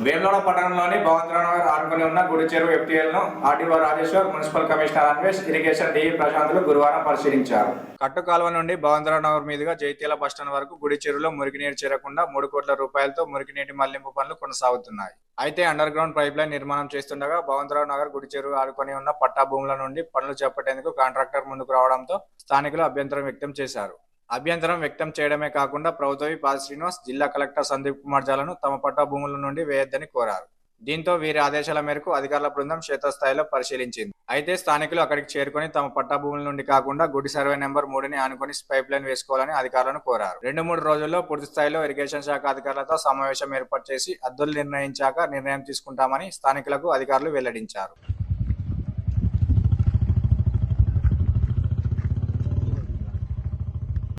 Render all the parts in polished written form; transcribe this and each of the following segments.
వేములవాడ పట్టణంలోని భగవంతరావునగర్ ఆనుకుని ఉన్న గుడి చెరువు ఎఫ్టీఎల్ ను RDO Rajeshwar, municipal commissioner Anvesh, irrigation DE ప్రశాంతులు గురువారం పరిశీలించారు. కట్టు కాలువ నుండి భగవంతరావునగర్ మీదుగా జైత్యాల బస్టాండ్ వరకు గుడి చెరువులో మురికినీరు చేరకుండా 3 కోట్ల రూపాయలతో మురికినీటి మళ్లింపు పనులు కొనసాగుతున్నాయి. అయితే అండర్ గ్రౌండ్ పైప్ లైన్ నిర్మాణం చేస్తుండగా భగవంతరావునగర్ గుడి చెరువు ఆనుకుని ఉన్న పట్టా భూముల నుండి పనులు చేపట్టేందుకు కాంట్రాక్టర్ ముందుకు రావడంతో స్థానికులు అభ్యంతరం వ్యక్తం చేశారు. అభ్యంతరం వ్యక్తం చేయడమే కాకుండా ప్రభుత్వ పాద శ్రీనివాస్, జిల్లా కలెక్టర్ సందీప్ కుమార్ జాలను తమ పట్టా భూముల నుండి వేయొద్దని కోరారు. దీంతో వీరి ఆదేశాల మేరకు అధికారుల బృందం క్షేత్రస్థాయిలో పరిశీలించింది. అయితే స్థానికులు అక్కడికి చేరుకుని తమ పట్టా భూముల నుండి కాకుండా గుడి సర్వే నెంబర్ 3ని ఆనుకుని పైప్ లైన్ వేసుకోవాలని అధికారులను కోరారు. 2-3 రోజుల్లో పూర్తి స్థాయిలో ఇరిగేషన్ శాఖ అధికారులతో సమావేశం ఏర్పాటు చేసి హద్దులు నిర్ణయించాక నిర్ణయం తీసుకుంటామని స్థానికులకు అధికారులు వెల్లడించారు.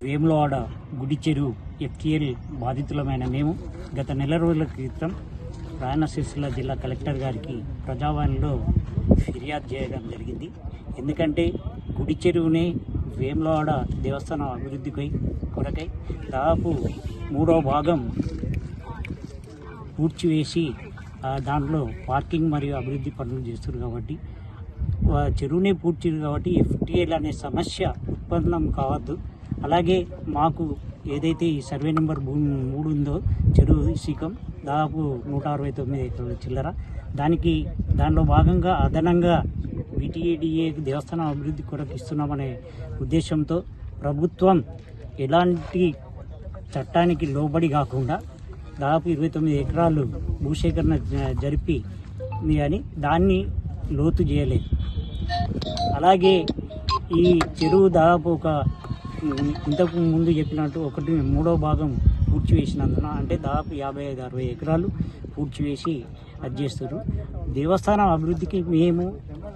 వేములవాడ గుడి చెరువు ఎఫ్టీఎల్ బాధితులమైన మేము గత నెల రోజుల క్రితం రాయన సిరిసిల్ల జిల్లా కలెక్టర్ గారికి ప్రజావాణిలో ఫిర్యాదు చేయడం జరిగింది. ఎందుకంటే గుడి చెరువుని వేములవాడ దేవస్థానం అభివృద్ధికై కొరకై దాదాపు 3వ భాగం పూడ్చివేసి దాంట్లో పార్కింగ్ మరియు అభివృద్ధి పనులు చేస్తున్నారు కాబట్టి చెరువునే పూడ్చారు కాబట్టి ఎఫ్టీఎల్ అనే సమస్య ఉత్పన్నం కావద్దు. అలాగే మాకు ఏదైతే ఈ సర్వే నెంబర్ 3 ఉందో చెరువు శీకం దాదాపు 169 ఎకరాల చిల్లర, దానిలో భాగంగా అదనంగా విటిఏడిఏ దేవస్థానం అభివృద్ధి కొరకు ఇస్తున్నామనే ఉద్దేశంతో ప్రభుత్వం ఎలాంటి చట్టానికి లోబడి కాకుండా దాదాపు 29 ఎకరాలు భూసేకరణ జరిపి అని దాన్ని లోతు చేయలేదు. అలాగే ఈ చెరువు దాదాపు ఇంతకు ముందు చెప్పినట్టు 3వ భాగం పూడ్చివేసినందున అంటే దాదాపు 55-60 ఎకరాలు పూడ్చివేసి అది చేస్తారు. దేవస్థానం అభివృద్ధికి మేము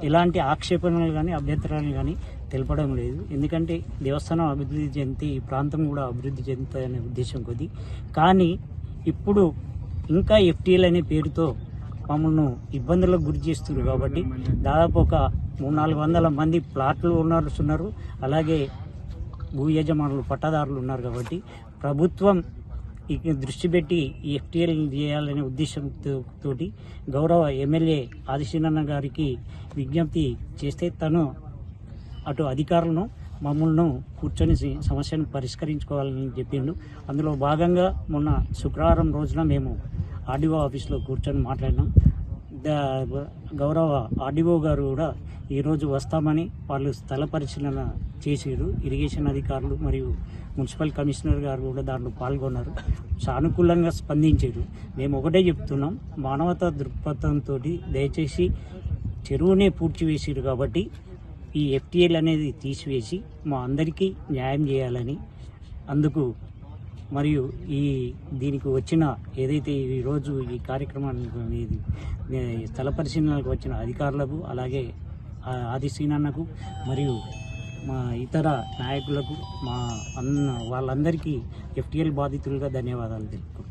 ఎలాంటి ఆక్షేపణలు కానీ అభ్యంతరాలు కానీ తెలపడం లేదు. ఎందుకంటే దేవస్థానం అభివృద్ధి చెందితే ఈ ప్రాంతం కూడా అభివృద్ధి చెందుతుందనే ఉద్దేశం కొద్ది. కానీ ఇప్పుడు ఇంకా ఎఫ్టీఎల్ అనే పేరుతో మమ్మల్ని ఇబ్బందులకు గురి చేస్తున్నారు కాబట్టి దాదాపు ఒక 300-400 మంది ప్లాట్లు ఉన్నారు. అలాగే భూ యజమానులు పట్టాదారులు ఉన్నారు కాబట్టి ప్రభుత్వం దృష్టి పెట్టి ఈ ఎఫ్టీఎల్ చేయాలనే ఉద్దేశంతో గౌరవ ఎమ్మెల్యే ఆదిశీనన్న గారికి విజ్ఞప్తి చేస్తే తను అటు అధికారులను మమ్మల్ని కూర్చొని సమస్యను పరిష్కరించుకోవాలని చెప్పిండు. అందులో భాగంగా మొన్న శుక్రవారం రోజున మేము ఆర్డీఓ ఆఫీస్లో కూర్చొని మాట్లాడినాం. గౌరవ ఆర్డీఓ గారు కూడా ఈరోజు వస్తామని వాళ్ళు స్థల పరిశీలన చేసారు. ఇరిగేషన్ అధికారులు మరియు మున్సిపల్ కమిషనర్ గారు కూడా దాంట్లో పాల్గొన్నారు, సానుకూలంగా స్పందించారు. మేము ఒకటే చెప్తున్నాం, మానవతా దృక్పథంతో దయచేసి చెరువునే పూడ్చివేసారు కాబట్టి ఈ ఎఫ్టీఎల్ అనేది తీసివేసి మా అందరికీ న్యాయం చేయాలని, అందుకు మరియు దీనికి వచ్చిన ఏదైతే ఈరోజు ఈ కార్యక్రమాన్ని స్థల పరిశీలనకు వచ్చిన అధికారులకు అలాగే ఆదిశీనన్నకు మరియు మా ఇతర నాయకులకు వాళ్ళందరికీ ఎఫ్టీఎల్ బాధితులుగా ధన్యవాదాలు తెలుపుకుంటున్నాను.